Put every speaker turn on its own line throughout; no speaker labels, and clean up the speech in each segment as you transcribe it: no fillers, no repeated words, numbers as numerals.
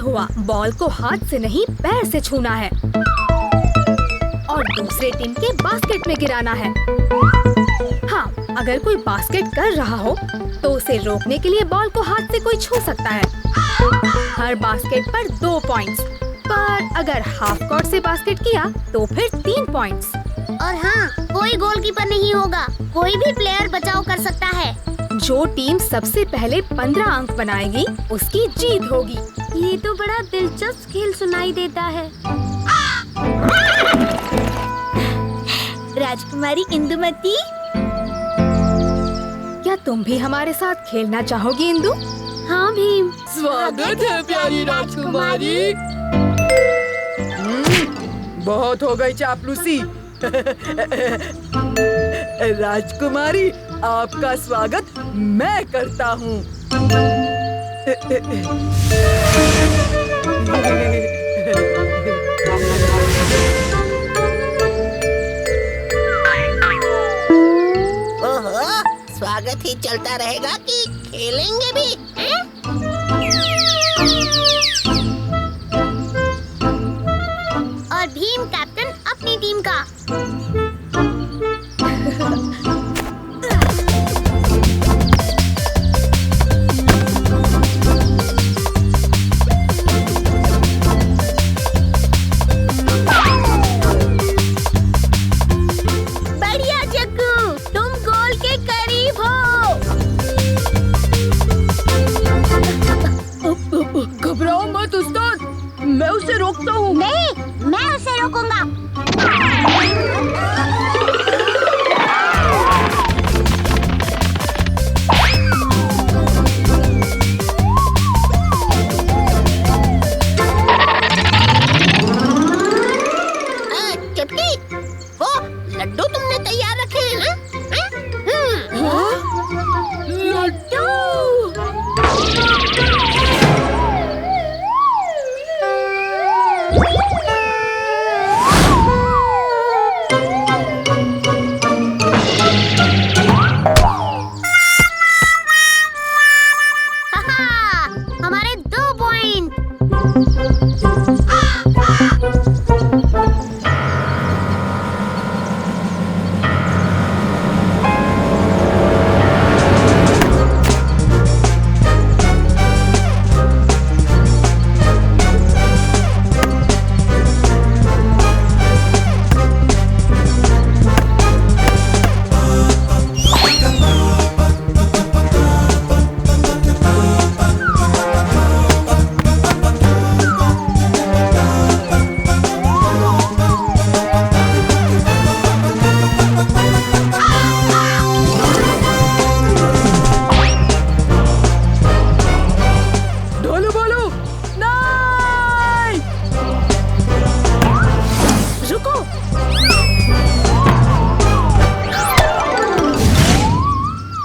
हुआ। बॉल को हाथ से नहीं पैर से छूना है और दूसरे टीम के बास्केट में गिराना है। हाँ, अगर कोई बास्केट कर रहा हो तो उसे रोकने के लिए बॉल को हाथ से कोई छू सकता है। हर बास्केट पर 2 पॉइंट्स, पर अगर हाफ कोर्ट से बास्केट किया तो फिर 3 पॉइंट्स।
और हाँ, कोई गोलकीपर नहीं होगा, कोई भी प्लेयर बचाव कर सकता है।
जो टीम सबसे पहले 15 अंक बनाएगी उसकी जीत होगी।
ये तो बड़ा दिलचस्प खेल सुनाई देता है। राजकुमारी इंदुमती,
क्या तुम भी हमारे साथ खेलना चाहोगी इंदु?
हाँ भीम।
स्वागत है प्यारी राजकुमारी। बहुत हो गई चापलूसी। राजकुमारी, आपका स्वागत मैं करता हूँ।
ओहो, स्वागत ही चलता रहेगा कि खेलेंगे भी?
और भीम कैप्टन अपनी टीम का। बढ़िया जग्गू, तुम गोल के करीब हो।
घबराओ मत उस्ताद, मैं उसे रोकता हूँ।
नहीं, मैं उसे रोकूंगा।
चुटकी, वो लड्डू तुमने तैयार रखे हैं?
लड्डू।
हमारे 2 पॉइंट।
ढोलू बोलू, नहीं।
रुको,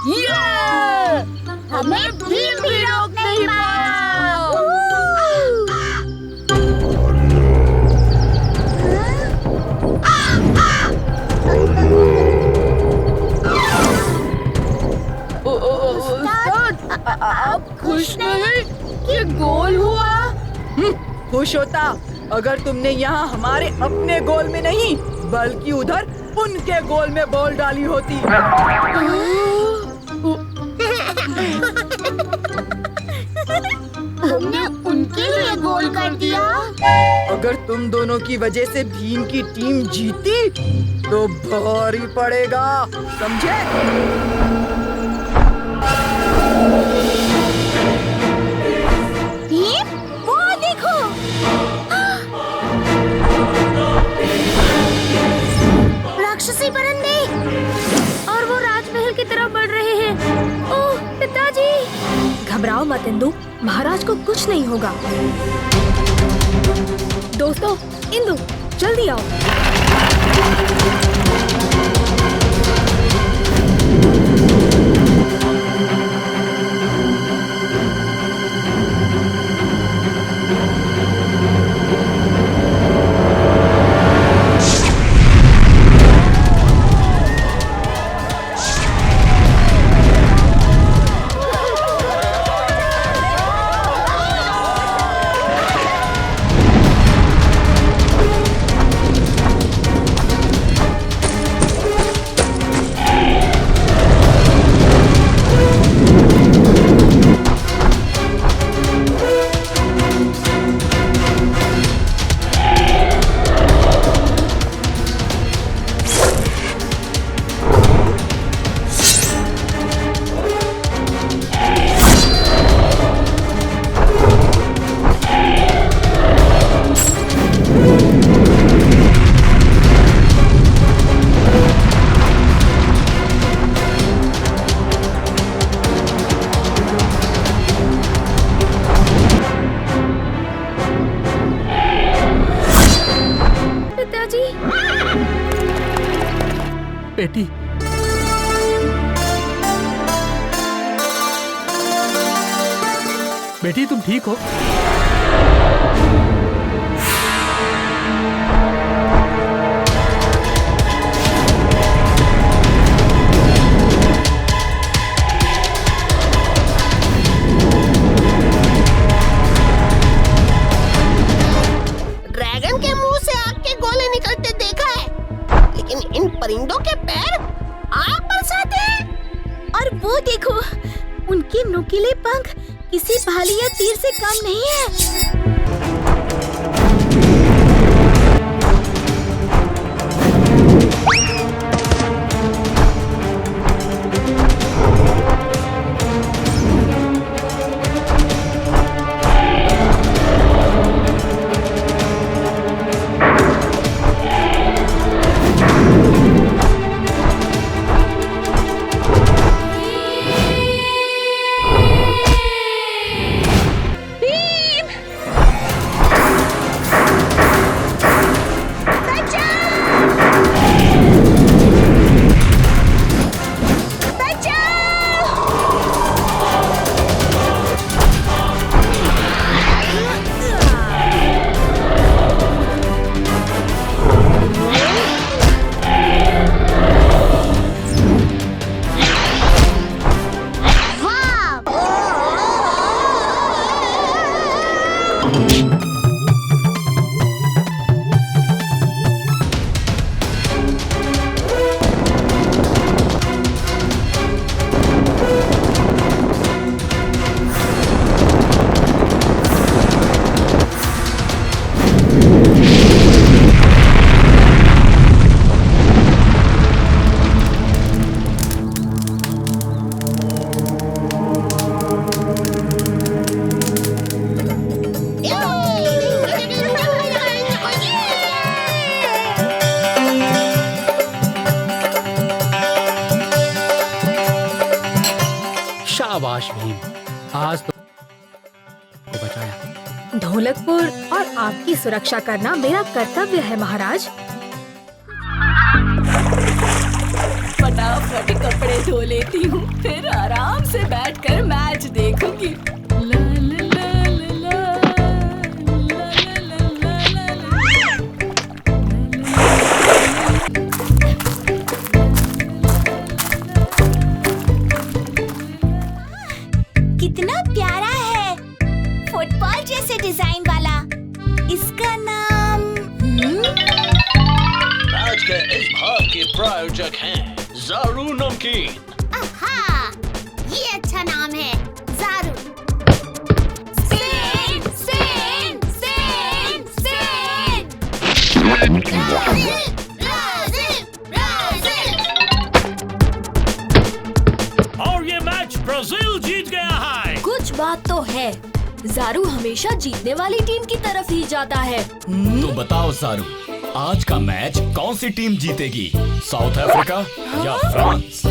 ये
हमें भीम भी रोक नहीं पाया।
उस्ताद, आप खुश नहीं कि गोल हुआ? खुश होता अगर तुमने यहाँ हमारे अपने गोल में नहीं बल्कि उधर उनके गोल में बॉल डाली होती।
हमने उनके लिए गोल कर दिया।
अगर तुम दोनों की वजह से भीम की टीम जीती तो भारी पड़ेगा, समझे?
भीम, वो देखो। राक्षसी परिंदे, और वो राजमहल की तरफ बढ़ रहे हैं। ओह पिताजी।
घबराओ मत इंदु, महाराज को कुछ नहीं होगा। दोस्तों, इंदु जल्दी आओ।
बेटी, बेटी तुम ठीक हो?
ड्रैगन के मुंह से आग के गोले निकलते देखा है, लेकिन इन परिंदों के पैर आग बरसाते हैं।
और वो देखो, उनके नुकीले पंख किसी भाली या तीर से कम नहीं है।
शाबाश भीम, आज तो बचाया।
ढोलकपुर और आपकी सुरक्षा करना मेरा कर्तव्य है महाराज।
फटाफट कपड़े धो लेती हूँ, फिर आराम से बैठकर मैच देखूंगी। ला ला ला ला ला ला ला
कितना प्यारा है, फुटबॉल जैसे डिजाइन वाला। इसका नाम
आज के इस भाग के प्रायोजक हैं ज़ारू नमकीन।
आहा, ये अच्छा नाम है, ज़ारू। सेन, सेन, सेन, सेन। Brazil, Brazil, Brazil.
और ये मैच ब्राजील जीत गया है।
कुछ बात तो है, ज़ारू हमेशा जीतने वाली टीम की तरफ ही जाता है।
तो बताओ ज़ारू, आज का मैच कौन सी टीम जीतेगी, साउथ अफ्रीका या फ्रांस?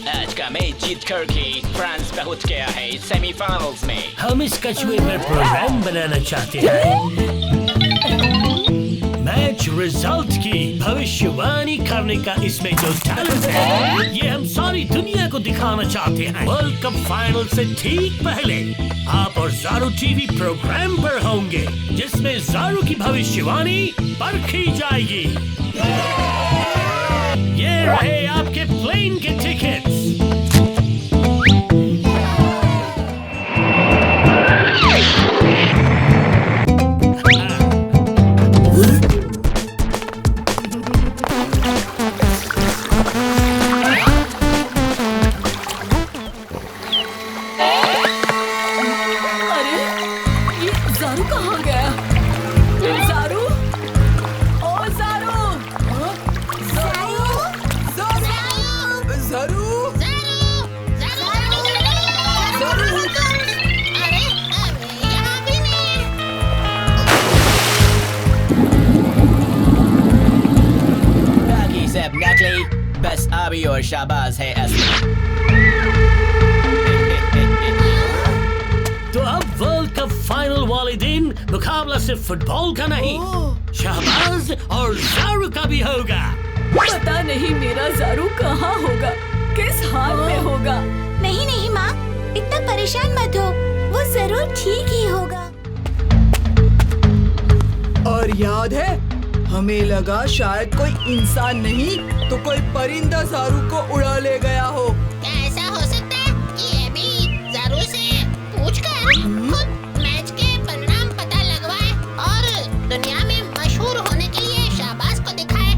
आज का मैच जीत करके फ्रांस पहुंच गया है सेमीफाइनल्स में।
हम इस कछुए पर प्रोग्राम बनाना चाहते हैं, मैच रिजल्ट की भविष्यवाणी करने का इसमें जो टैलेंट है, ये हम सारी दुनिया को दिखाना चाहते हैं। वर्ल्ड कप फाइनल से ठीक पहले आप और ज़ारू टीवी प्रोग्राम पर होंगे, जिसमें ज़ारू की भविष्यवाणी परखी जाएगी। ये रहे आपके प्लेन के टिकट्स।
बस अभी और शाबाश है असली।
तो अब वर्ल्ड कप फाइनल वाले दिन मुकाबला सिर्फ फुटबॉल का नहीं, शहबाज और ज़ारू का भी होगा।
पता नहीं मेरा ज़ारू कहाँ होगा, किस हाल में होगा।
नहीं नहीं माँ, इतना परेशान मत हो, वो जरूर ठीक ही होगा।
और याद है, हमें लगा शायद कोई इंसान नहीं तो कोई परिंदा ज़ारू को उड़ा ले गया हो।
क्या ऐसा हो सकता है कि ये भी ज़ारू से पूछकर खुद मैच के परिणाम पता लगवाए और दुनिया में मशहूर होने के लिए शाबाश को दिखाए?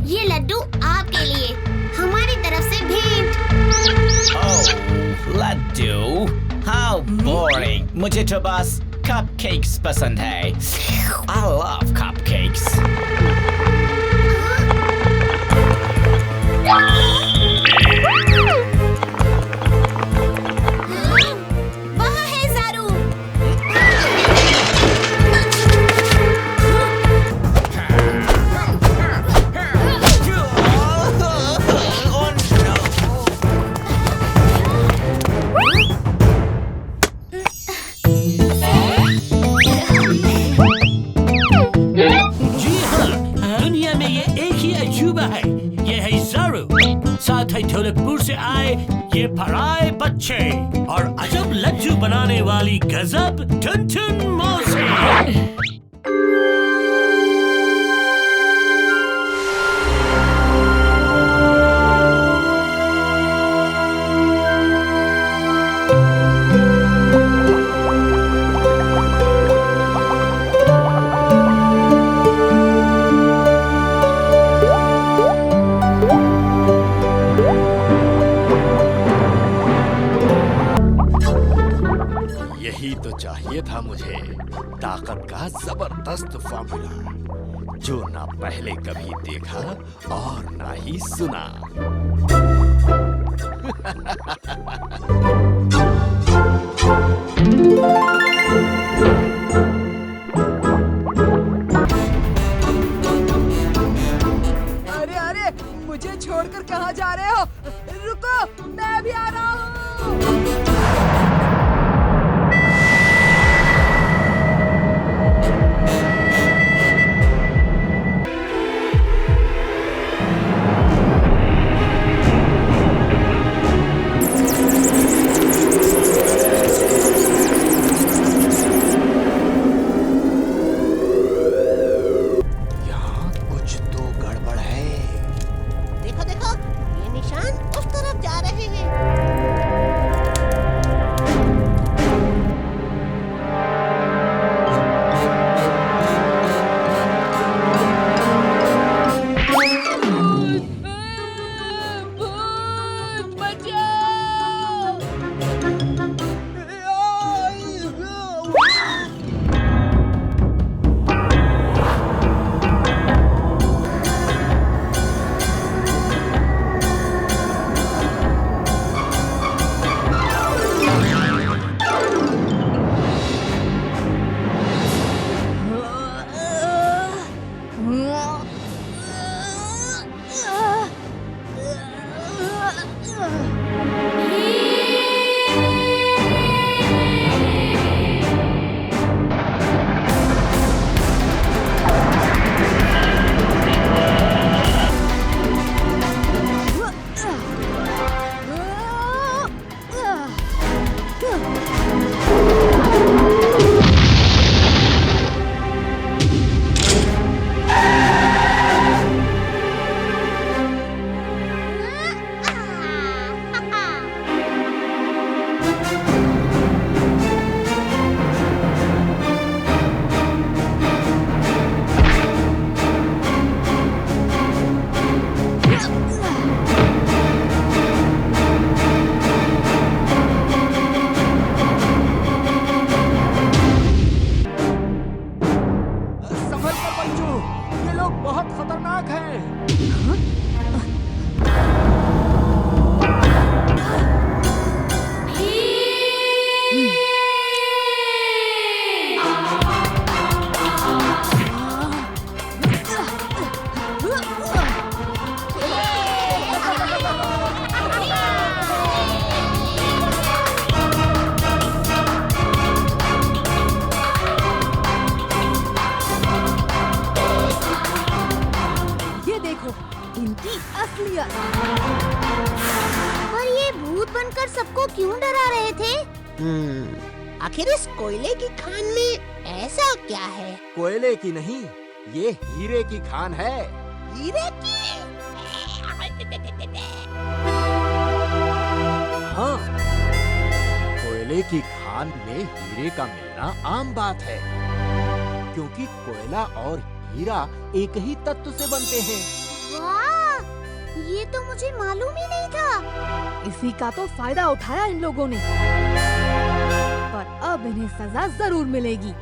ये लड्डू आपके लिए, हमारी तरफ से भेंट।
ओह लड्डू, हाउ बोरिंग। मुझे तो बस कपकेक्स पसंद है। I love cupcakes.
वहाँ है ज़ारू।
Oh no!
जी हाँ, दुनिया में ये एक ही अजूबा है। ये है ज़ारू, साथ है ढोलकपुर से आए ये पराए बच्चे और अजब लड्डू बनाने वाली गजब टुनटुन मौसी।
यही तो चाहिए था मुझे, ताकत का जबरदस्त फॉर्मूला, जो ना पहले कभी देखा और ना ही सुना।
अरे अरे, मुझे छोड़कर कहाँ जा रहे हो? रुको, मैं भी आ रहा हूँ।
यहाँ कुछ तो गड़बड़ है।
देखो देखो, ये निशान उस तरफ जा रहे हैं।
भूत बनकर सबको क्यों डरा रहे थे?
आखिर इस कोयले की खान में ऐसा क्या है?
कोयले की नहीं, ये हीरे की खान है।
हीरे की?
हाँ, कोयले की खान में हीरे का मिलना आम बात है, क्योंकि कोयला और हीरा एक ही तत्व से बनते हैं।
वाह, ये तो मुझे मालूम ही नहीं था।
इसी का तो फायदा उठाया इन लोगों ने, पर अब इन्हें सजा जरूर मिलेगी।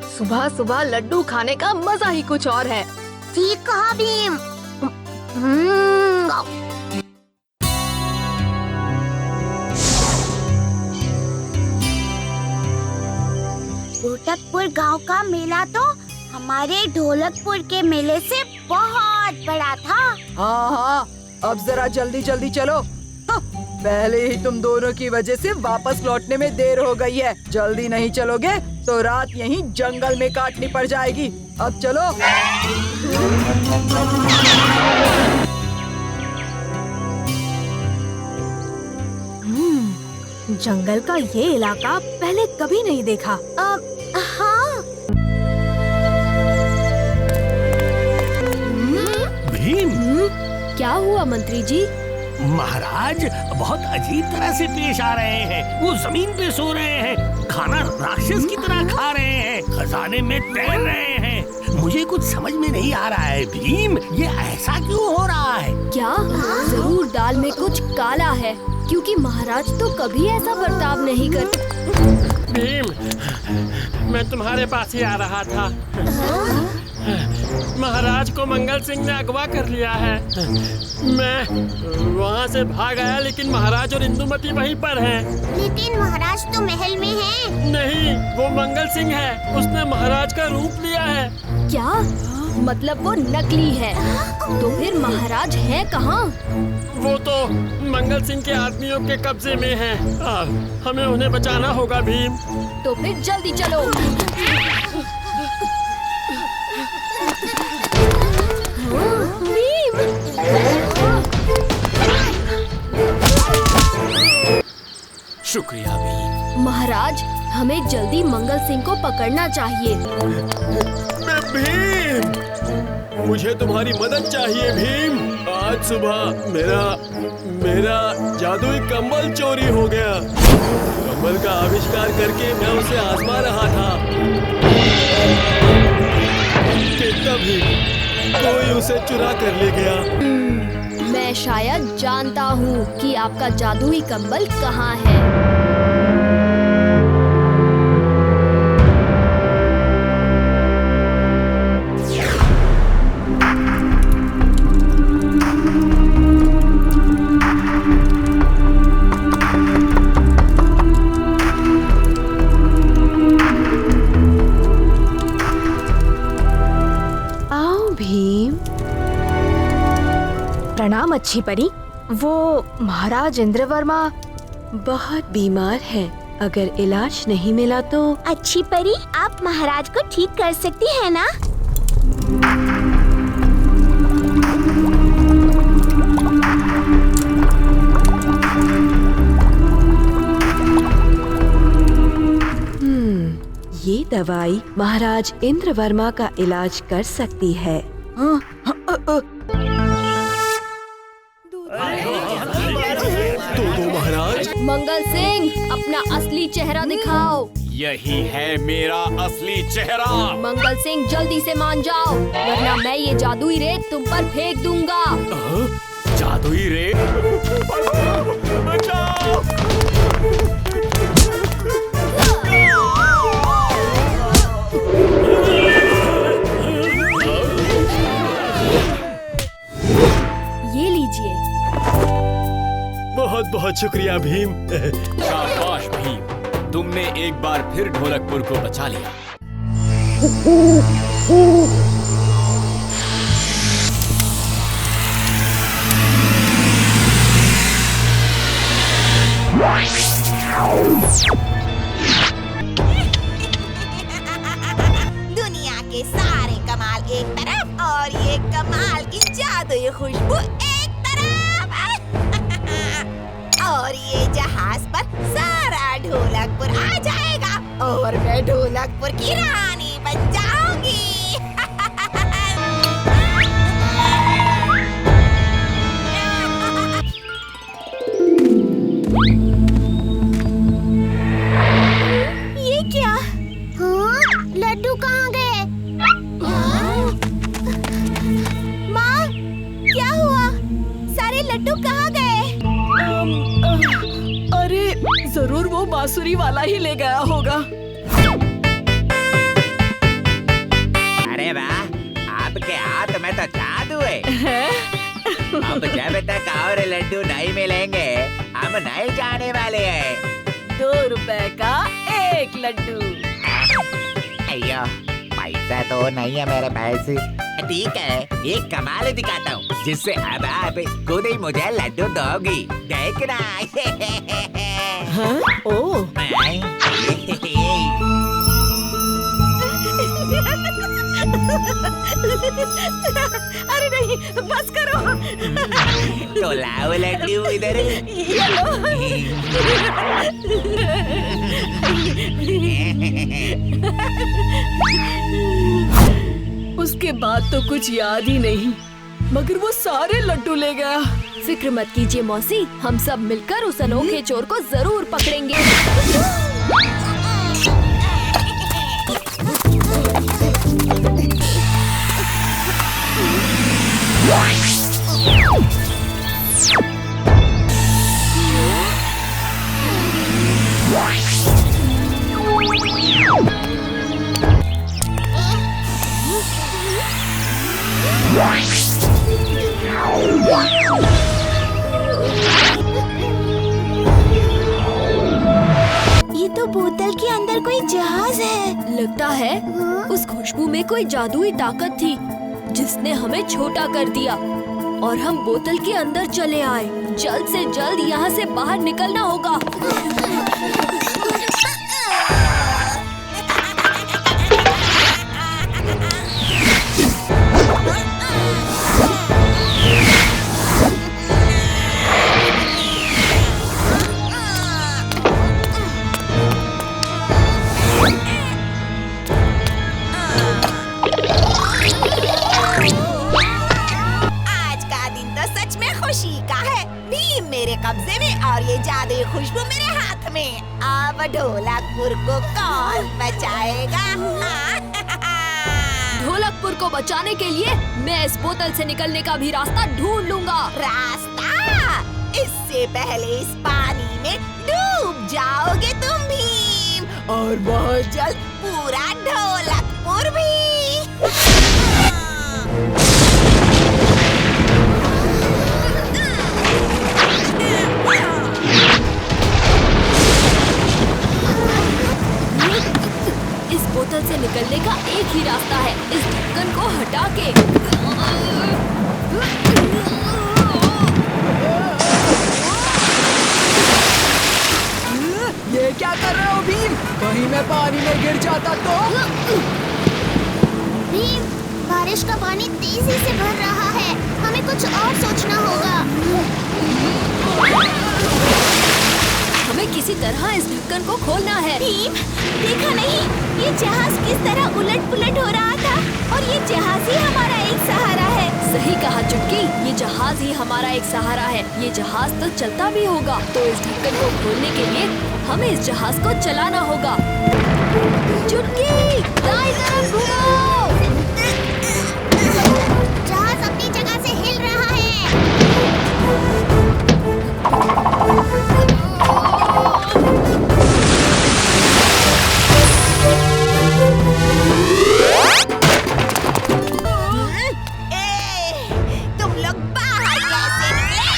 सुबह सुबह लड्डू खाने का मजा ही कुछ और है।
ठीक कहा भीम। ढोलकपुर गांव का मेला तो हमारे ढोलकपुर के मेले से बहुत बड़ा था।
हाँ हाँ, अब जरा जल्दी जल्दी चलो। हाँ, पहले ही तुम दोनों की वजह से वापस लौटने में देर हो गई है। जल्दी नहीं चलोगे तो रात यहीं जंगल में काटनी पड़ जाएगी। अब चलो।
जंगल का ये इलाका पहले कभी नहीं देखा।
हाँ।
भीम,
क्या हुआ मंत्री जी?
महाराज बहुत अजीब तरह से पेश आ रहे हैं। वो जमीन पे सो रहे हैं, खाना राक्षस की तरह खा रहे हैं, खजाने में तैर रहे हैं। मुझे कुछ समझ में नहीं आ रहा है भीम, ये ऐसा क्यों हो रहा है?
क्या जरूर दाल में कुछ काला है, क्योंकि महाराज तो कभी ऐसा बर्ताव नहीं करते।
भीम, मैं तुम्हारे पास ही आ रहा था। महाराज को मंगल सिंह ने अगवा कर लिया है। मैं वहाँ से भाग आया, लेकिन महाराज और इंदुमती वहीं पर हैं।
लेकिन महाराज तो महल में हैं।
नहीं, वो मंगल सिंह है। उसने महाराज का रूप लिया है।
क्या मतलब वो नकली है? तो फिर महाराज है कहाँ?
वो तो मंगल सिंह के आदमियों के कब्जे में है। हमें उन्हें बचाना होगा भीम।
तो फिर जल्दी चलो। भीम!
शुक्रिया भीम।
महाराज, हमें जल्दी मंगल सिंह को पकड़ना चाहिए।
भीम, मुझे तुम्हारी मदद चाहिए भीम। आज सुबह मेरा जादुई कंबल चोरी हो गया। कंबल का आविष्कार करके मैं उसे आजमा रहा था कि तभी कोई उसे चुरा कर ले गया।
मैं शायद जानता हूँ कि आपका जादुई कंबल कहाँ है। प्रणाम अच्छी परी। वो महाराज इंद्रवर्मा
बहुत बीमार हैं। अगर इलाज नहीं मिला तो।
अच्छी परी, आप महाराज को ठीक कर सकती है ना?
ये दवाई महाराज इंद्रवर्मा का इलाज कर सकती है।
तो महाराज।
मंगल सिंह, अपना असली चेहरा दिखाओ।
यही है मेरा असली चेहरा।
मंगल सिंह, जल्दी से मान जाओ, वरना मैं ये जादुई रेत तुम पर फेंक दूंगा।
जादुई रेत? बचाओ!
ये लीजिए।
बहुत बहुत शुक्रिया भीम।
शाबाश भीम, तुमने एक बार फिर ढोलकपुर को बचा लिया।
दुनिया के सारे कमाल एक तरफ और ये कमाल की जादुई खुशबू एक तरफ। और ये जहाज पर सारा ढोलकपुर आ जाएगा और मैं ढोलकपुर की रानी बन जाऊंगी।
ये क्या? हाँ? लड्डू कहाँ गए? माँ, क्या हुआ? सारे लड्डू कहाँ गए?
अरे जरूर वो बांसुरी वाला ही ले गया होगा।
अरे वाह, आपके हाथ में तो जादू है। अब जब तक और लड्डू नहीं मिलेंगे हम नहीं जाने वाले हैं।
2 रुपए का 1 लड्डू।
अయ్యో पैसा तो नहीं है मेरे पास। ठीक है, एक कमाल दिखाता हूँ जिससे अब आप खुद ही मुझे लड्डू दोगी। देखना।
हाँ? ओह। अरे नहीं, बस करो।
तो लाओ लड्डू इधर।
ये लो। उसके बाद तो कुछ याद ही नहीं, मगर वो सारे लड्डू ले गया।
फिक्र मत कीजिए मौसी, हम सब मिलकर उस अनोखे चोर को जरूर पकड़ेंगे।
ये तो बोतल के अंदर कोई जहाज है।
लगता है उस खुशबू में कोई जादुई ताकत थी जिसने हमें छोटा कर दिया और हम बोतल के अंदर चले आए। जल्द से जल्द यहाँ से बाहर निकलना होगा।
मेरे कब्जे में और ये जादुई खुशबू मेरे हाथ में। अब ढोलकपुर को कौन बचाएगा?
ढोलकपुर को बचाने के लिए मैं इस बोतल से निकलने का भी रास्ता ढूंढ लूंगा।
रास्ता? इससे पहले इस पानी में डूब जाओगे तुम भीम, और बहुत जल्द पूरा ढोलकपुर भी।
इस बोतल से निकलने का एक ही रास्ता है, इस ढक्कन को हटा के।
ये क्या कर रहे हो भीम? कहीं मैं पानी में गिर जाता तो?
भीम, बारिश का पानी तेजी से भर रहा है, हमें कुछ और सोचना होगा।
हमें किसी तरह इस ढक्कन को खोलना है।
भीम, देखा नहीं, ये जहाज किस तरह उलट-पुलट हो रहा था, और ये जहाज ही हमारा एक सहारा है।
सही कहा चुटकी, ये जहाज ही हमारा एक सहारा है। ये जहाज तो चलता भी होगा, तो इस ढक्कन को खोलने के लिए हमें इस जहाज को चलाना होगा। चुटकी, दाईं तरफ घूमो।
जहाज अपनी जगह से हिल रहा है।
तुम लोग बाहर कैसे निकले?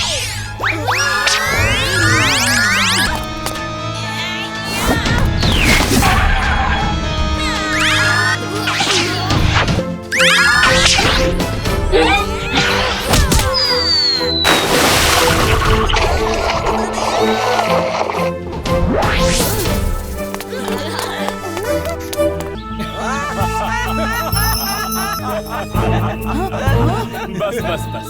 बस बस बस,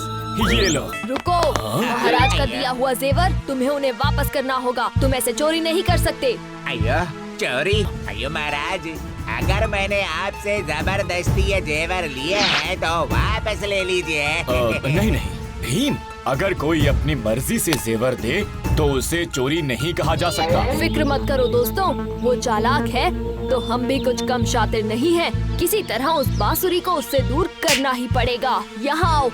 ये लो।
रुको, महाराज का दिया हुआ जेवर तुम्हें उन्हें वापस करना होगा। तुम ऐसे चोरी नहीं कर सकते।
अयो चोरी? अयो महाराज, अगर मैंने आपसे जबरदस्ती ये जेवर लिए हैं तो वापस ले लीजिए।
नहीं नहीं भीम, अगर कोई अपनी मर्जी से जेवर दे तो उसे चोरी नहीं कहा जा सकता।
फिक्र मत करो दोस्तों, वो चालाक है तो हम भी कुछ कम शातिर नहीं हैं। किसी तरह उस बांसुरी को उससे दूर करना ही पड़ेगा। यहाँ आओ।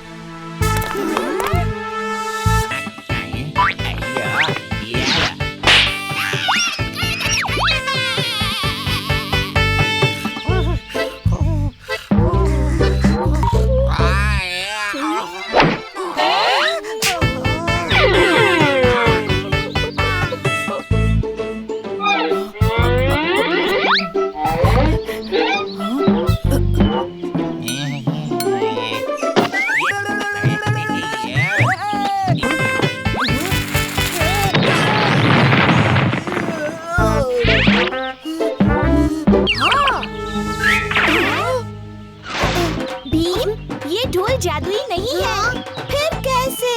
जादुई नहीं है। फिर कैसे?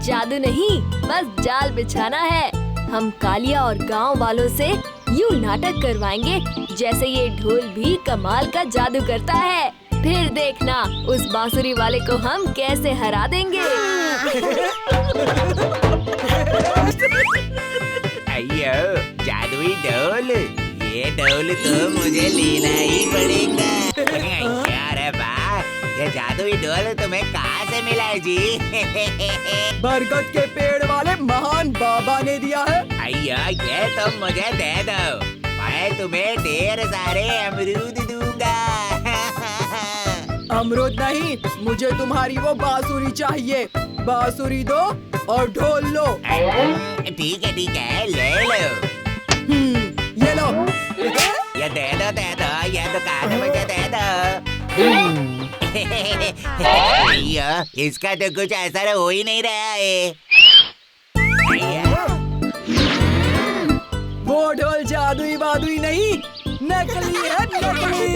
जादू नहीं, बस जाल बिछाना है। हम कालिया और गांव वालों से यूं नाटक करवाएंगे जैसे ये ढोल भी कमाल का जादू करता है। फिर देखना उस बांसुरी वाले को हम कैसे हरा देंगे।
अयो जादुई ढोल, ये ढोल तो मुझे लेना ही पड़ेगा। अरे वाह, ये जादुई ढोल तुम्हें कहाँ से मिला है जी?
बरगद के पेड़ वाले महान बाबा ने दिया है।
अयो ये तुम मुझे दे दो, मैं तुम्हें ढेर सारे अमरूद दूंगा।
अमरूद नहीं, मुझे तुम्हारी वो बांसुरी चाहिए। बांसुरी दो और ढोल लो।
ठीक है ले लो।
ये लो।
ये दे दो, ये दुकान मुझे दे दो। अयो इसका तो कुछ असर हो ही नहीं रहा है।
वो ढोल जादुई वादुई नहीं, नकली है, नकली।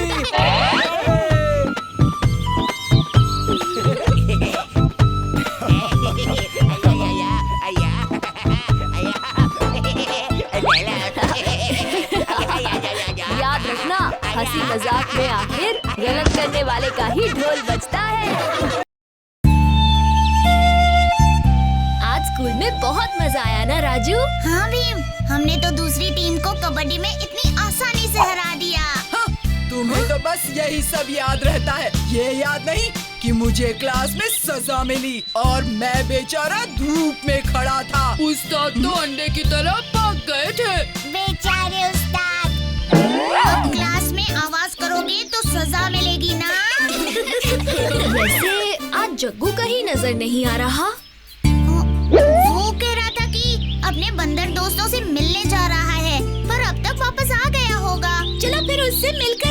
याद रखना, हंसी मजाक में आखिर गलत करने वाले का ही ढोल बजता है। आज स्कूल में बहुत मजा आया ना राजू?
हाँ भीम, हमने तो दूसरी टीम को कबड्डी में इतनी आसानी से हरा दिया।
हाँ, तुम्हें तो बस यही सब याद रहता है। ये याद नहीं कि मुझे क्लास में सजा मिली और मैं बेचारा धूप में खड़ा था।
उस्ताद तो अंडे की तरह पक गए थे।
बेचारे उस्ताद, अब क्लास में आवाज करोगे तो सजा मिलेगी ना।
वैसे आज जग्गू कहीं नजर नहीं आ रहा।
वो कह रहा था कि अपने बंदर दोस्तों से मिलने जा रहा है, पर अब तक वापस आ गया होगा। चलो फिर उससे मिलकर